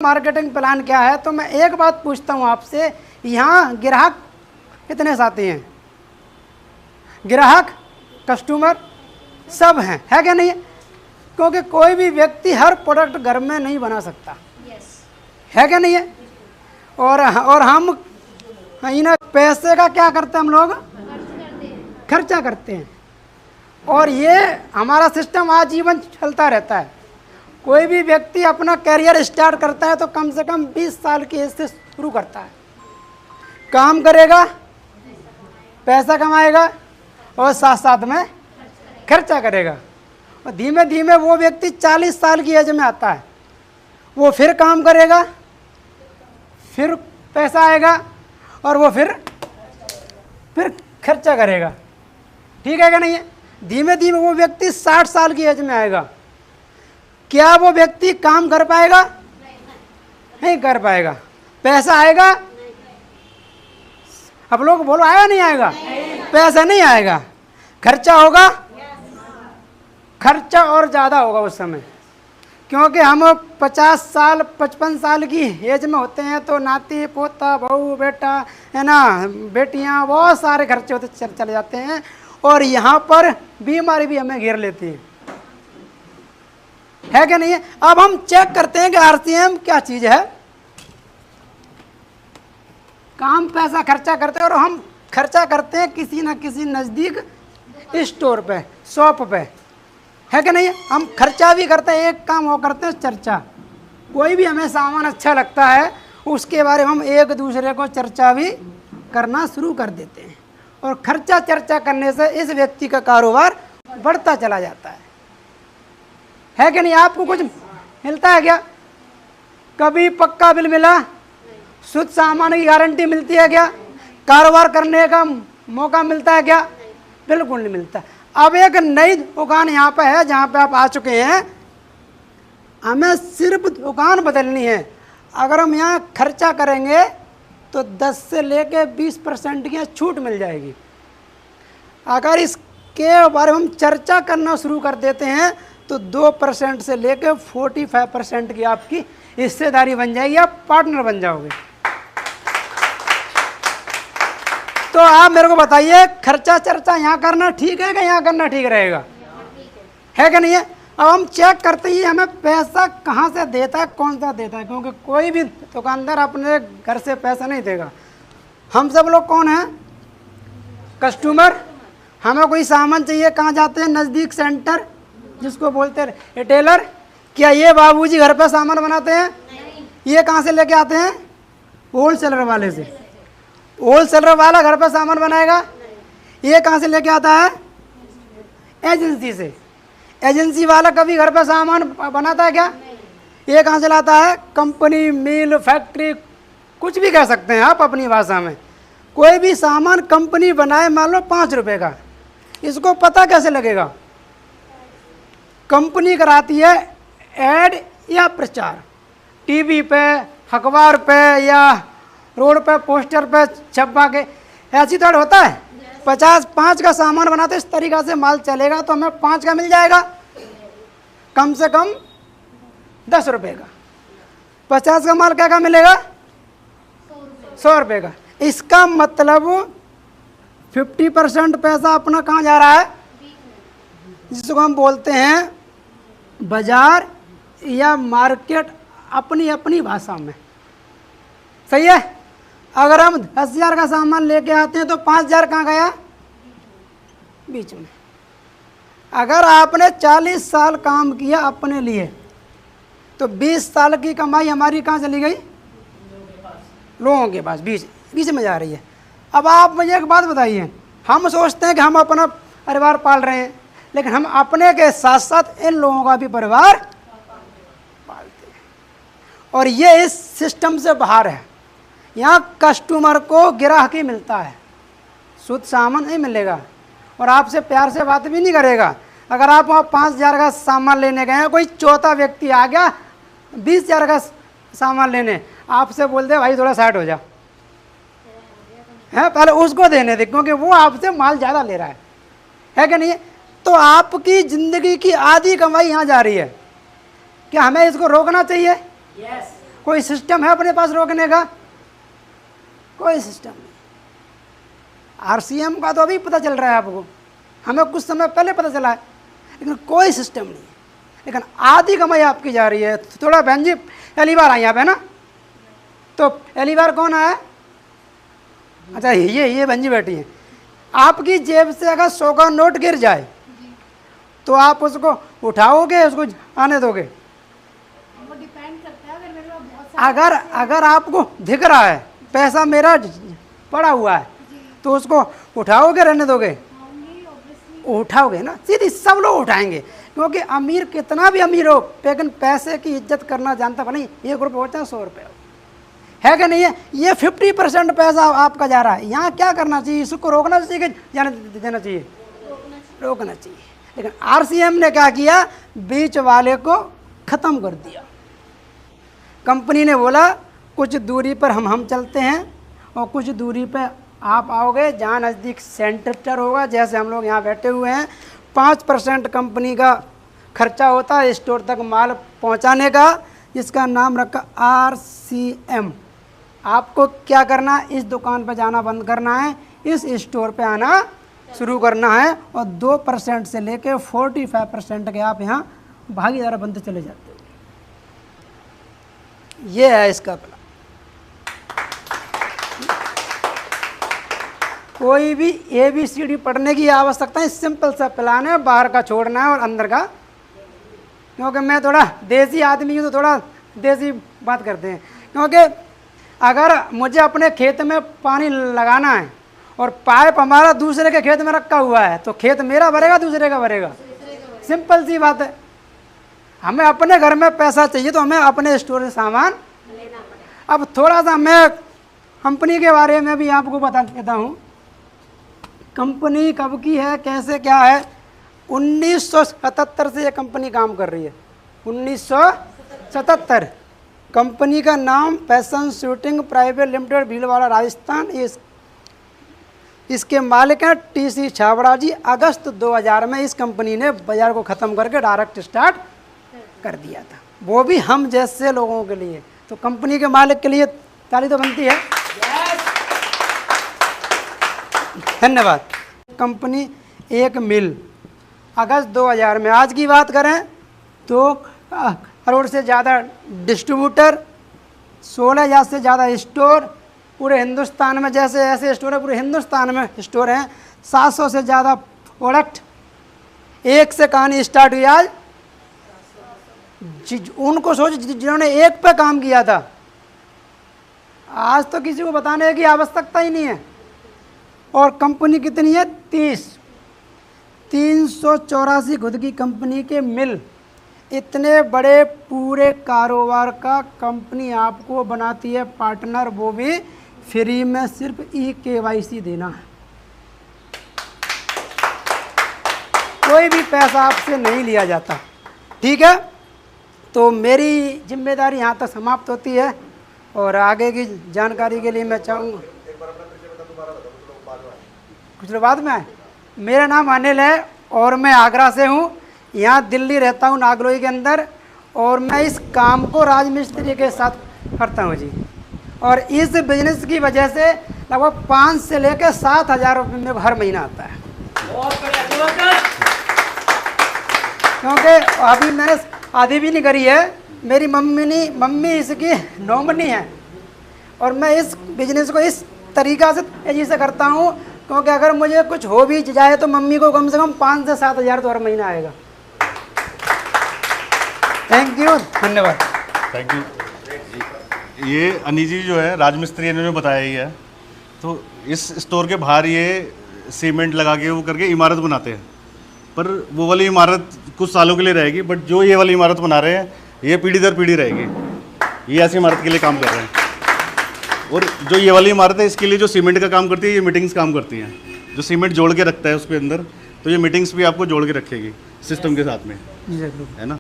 Marketing plan क्या है। तो मैं एक बात पूछता हूँ आपसे, यहाँ ग्राहक कितने साथी हैं? ग्राहक, कस्टमर सब हैं, है क्या नहीं है? क्योंकि कोई भी व्यक्ति हर प्रोडक्ट घर में नहीं बना सकता, है क्या नहीं है? और हम इन पैसे का क्या करते हैं? हम लोग खर्चा करते हैं, और ये हमारा सिस्टम आजीवन चलता रहता है। कोई भी व्यक्ति अपना करियर स्टार्ट करता है तो कम से कम 20 साल की एज से शुरू करता है। काम करेगा, पैसा कमाएगा और साथ साथ में खर्चा करेगा, और धीमे धीमे वो व्यक्ति 40 साल की एज में आता है, वो फिर काम करेगा, फिर पैसा आएगा और वो फिर खर्चा करेगा। ठीक है क्या नहीं है? धीमे धीमे वो व्यक्ति 60 साल की एज में आएगा। क्या वो व्यक्ति काम कर पाएगा? नहीं कर पाएगा। पैसा आएगा? अब लोग बोलो, आएगा नहीं आएगा? पैसा नहीं आएगा। खर्चा होगा? खर्चा और ज़्यादा होगा उस समय, क्योंकि हम 50 साल 55 साल की एज में होते हैं तो नाती पोता बहू बेटा है ना, बेटियां, बहुत सारे खर्चे होते चले जाते हैं, और यहाँ पर बीमारी भी हमें घेर लेती है क्या नहीं है? अब हम चेक करते हैं कि आरसीएम क्या चीज़ है। काम पैसा खर्चा करते हैं, और हम खर्चा करते हैं किसी न किसी नज़दीक स्टोर पे, शॉप पे, है कि नहीं है? हम खर्चा भी करते हैं, एक काम वो करते हैं चर्चा। कोई भी हमें सामान अच्छा लगता है उसके बारे में हम एक दूसरे को चर्चा भी करना शुरू कर देते हैं, और खर्चा चर्चा करने से इस व्यक्ति का कारोबार बढ़ता चला जाता है कि नहीं? आपको कुछ मिलता है क्या? कभी पक्का बिल मिला? शुद्ध सामान की गारंटी मिलती है क्या? कारोबार करने का मौका मिलता है क्या? बिल्कुल नहीं मिलता। अब एक नई दुकान यहाँ पे है जहाँ पे आप आ चुके हैं, हमें सिर्फ दुकान बदलनी है। अगर हम यहाँ खर्चा करेंगे तो 10 से लेके 20% की छूट मिल जाएगी। अगर इसके बारे में हम चर्चा करना शुरू कर देते हैं तो 2% से लेके 45% की आपकी हिस्सेदारी बन जाएगी, आप पार्टनर बन जाओगे। तो आप मेरे को बताइए, खर्चा चर्चा यहाँ करना ठीक है कि यहाँ करना ठीक रहेगा? है कि नहीं है? अब हम चेक करते ही हमें पैसा कहाँ से देता है, कौन सा देता है, क्योंकि कोई भी दुकानदार अपने घर से पैसा नहीं देगा। हम सब लोग कौन हैं? कस्टमर। हमें कोई सामान चाहिए, कहाँ जाते हैं? नज़दीक सेंटर, जिसको बोलते हैं रिटेलर। क्या ये बाबूजी घर पे सामान बनाते हैं? ये कहाँ से लेके आते हैं? होलसेलर वाले से। होलसेलर वाला घर पे सामान बनाएगा? ये कहाँ से लेके आता है? एजेंसी से। एजेंसी वाला कभी घर पे सामान बनाता है क्या? ये कहाँ से लाता है? कंपनी, मिल, फैक्ट्री, कुछ भी कह सकते हैं आप अपनी भाषा में। कोई भी सामान कंपनी बनाए, मान लो 5 रुपए का, इसको पता कैसे लगेगा? कंपनी कराती है ऐड या प्रचार, टीवी पे, अखबार पे या रोड पे पोस्टर पे छपवा के। ऐसी तो होता है? 5 का सामान बनाते इस तरीक़ा से माल चलेगा तो हमें 5 का मिल जाएगा, कम से कम 10 रुपये का। 50 का माल क्या का मिलेगा? 100 रुपये का। इसका मतलब 50% पैसा अपना कहाँ जा रहा है? जिसको हम बोलते हैं बाजार या मार्केट, अपनी अपनी भाषा में। सही है? अगर हम 10,000 का सामान लेके आते हैं तो 5,000 कहाँ गया? बीच में। अगर आपने 40 साल काम किया अपने लिए तो 20 साल की कमाई हमारी कहाँ चली गई? लोगों के पास, बीच में जा रही है। अब आप मुझे एक बात बताइए, हम सोचते हैं कि हम अपना परिवार पाल रहे हैं, लेकिन हम अपने के साथ साथ इन लोगों का भी परिवार पालते हैं, और ये इस सिस्टम से बाहर है। यहाँ कस्टमर को ग्राहक मिलता है, शुद्ध सामान नहीं मिलेगा, और आपसे प्यार से बात भी नहीं करेगा। अगर आप वहाँ 5,000 का सामान लेने गए हैं, कोई चौथा व्यक्ति आ गया 20,000 का सामान लेने, आपसे बोल दे भाई थोड़ा साइड हो जा, है पहले उसको देने दे, क्योंकि वो आपसे माल ज़्यादा ले रहा है कि नहीं है? तो आपकी ज़िंदगी की आधी कमाई यहाँ जा रही है। क्या हमें इसको रोकना चाहिए? कोई सिस्टम है अपने पास रोकने का? कोई सिस्टम नहीं। आरसीएम का तो अभी पता चल रहा है आपको, हमें कुछ समय पहले पता चला है, लेकिन कोई सिस्टम नहीं। लेकिन आधी कमाई आपकी जा रही है। थोड़ा बहन जी पहली बार आई यहाँ पे ना, तो पहली बार कौन आया? अच्छा ये बहन जी बैठी है। आपकी जेब से अगर 100 का नोट गिर जाए तो आप उसको उठाओगे, उसको आने दोगे? वो डिपेंड करता है। अगर मेरे पास बहुत सारा अगर आपको दिख रहा है पैसा मेरा पड़ा हुआ है तो उसको उठाओगे, रहने दोगे? होंगी ऑब्वियसली। उठाओगे ना, सीधी सब लोग उठाएंगे, क्योंकि अमीर कितना भी अमीर हो लेकिन पैसे की इज्जत करना जानता। भले 1 रुपये होता है 100 रुपये है कि नहीं है? ये 50% पैसा आपका जा रहा है। यहाँ क्या करना चाहिए? इसको रोकना चाहिए कि जाने देना चाहिए? रोकना चाहिए। लेकिन आरसीएम ने क्या किया? बीच वाले को ख़त्म कर दिया। कंपनी ने बोला कुछ दूरी पर हम चलते हैं और कुछ दूरी पर आप आओगे, जहाँ नज़दीक सेंटर होगा, जैसे हम लोग यहाँ बैठे हुए हैं। 5% कंपनी का खर्चा होता है स्टोर तक माल पहुँचाने का, जिसका नाम रखा आरसीएम। आपको क्या करना है? इस दुकान पर जाना बंद करना है, इस स्टोर पे आना शुरू करना है, और 2% से लेके 45% के आप यहाँ भागीदार बनते चले जाते हो। ये है इसका प्लान। कोई भी ABCD पढ़ने की आवश्यकता है, सिंपल सा प्लान है। बाहर का छोड़ना है और अंदर का, क्योंकि मैं थोड़ा देसी आदमी हूँ तो थोड़ा देसी बात करते हैं। क्योंकि अगर मुझे अपने खेत में पानी लगाना है और पाइप हमारा दूसरे के खेत में रखा हुआ है, तो खेत मेरा भरेगा दूसरे का भरेगा? सिंपल सी बात है। हमें अपने घर में पैसा चाहिए तो हमें अपने स्टोर से सामान लेना पड़ेगा। अब थोड़ा सा मैं कंपनी के बारे में भी आपको बता देता हूँ। कंपनी कब की है, कैसे क्या है? 1977 से ये कंपनी काम कर रही है। 1977। कंपनी का नाम fashion shooting private limited, Bhilwara Rajasthan. इसके मालिक हैं TC छाबड़ा जी। अगस्त 2000 में इस कंपनी ने बाजार को ख़त्म करके डायरेक्ट स्टार्ट कर दिया था, वो भी हम जैसे लोगों के लिए। तो कंपनी के मालिक के लिए ताली तो बनती है। धन्यवाद। कंपनी एक मिल, अगस्त 2000 में। आज की बात करें तो करोड़ से ज़्यादा डिस्ट्रीब्यूटर, 16,000 से ज़्यादा स्टोर पूरे हिंदुस्तान में। जैसे ऐसे स्टोर है पूरे हिंदुस्तान में स्टोर हैं। 700 से ज़्यादा प्रोडक्ट। एक से कहानी स्टार्ट हुई आज। उनको सोच जिन्होंने एक पे काम किया था, आज तो किसी को बताने की आवश्यकता ही नहीं है। और कंपनी कितनी है? 384 खुद की कंपनी के मिल। इतने बड़े पूरे कारोबार का कंपनी आपको बनाती है पार्टनर, वो भी फ्री में। सिर्फ KYC देना है, कोई भी पैसा आपसे नहीं लिया जाता। ठीक है, तो मेरी जिम्मेदारी यहाँ तक समाप्त होती है, और आगे की जानकारी के लिए मैं चाहूँगा कुछ लोग बाद में। मेरा नाम अनिल है और मैं आगरा से हूँ। यहाँ दिल्ली रहता हूँ, नागलोई के अंदर, और मैं इस काम को राजमिस्त्री के साथ करता हूँ जी। और इस बिजनेस की वजह से लगभग 5 से लेकर 7,000 रुपये मेरे को हर महीना आता है। क्योंकि अभी मैंने आधी भी नहीं करी है। मेरी मम्मी इसकी नॉमिनी है, और मैं इस बिजनेस को इस तरीक़ा से तेज़ी से करता हूँ, क्योंकि अगर मुझे कुछ हो भी जाए तो मम्मी को कम से कम 5 से 7,000 तो हर महीना आएगा। थैंक यू, धन्यवाद। Thank you. ये अनी जी जो है राजमिस्त्री, इन्होंने बताया ही है। तो इस स्टोर के बाहर ये सीमेंट लगा के वो करके इमारत बनाते हैं, पर वो वाली इमारत कुछ सालों के लिए रहेगी, बट जो ये वाली इमारत बना रहे हैं ये पीढ़ी दर पीढ़ी रहेगी। ये ऐसी इमारत के लिए काम कर रहे हैं। और जो ये वाली इमारत है, इसके लिए जो सीमेंट का काम करती है, ये मीटिंग्स काम करती हैं। जो सीमेंट जोड़ के रखता है उसके अंदर, तो ये मीटिंग्स भी आपको जोड़ के रखेगी सिस्टम के साथ में, है ना।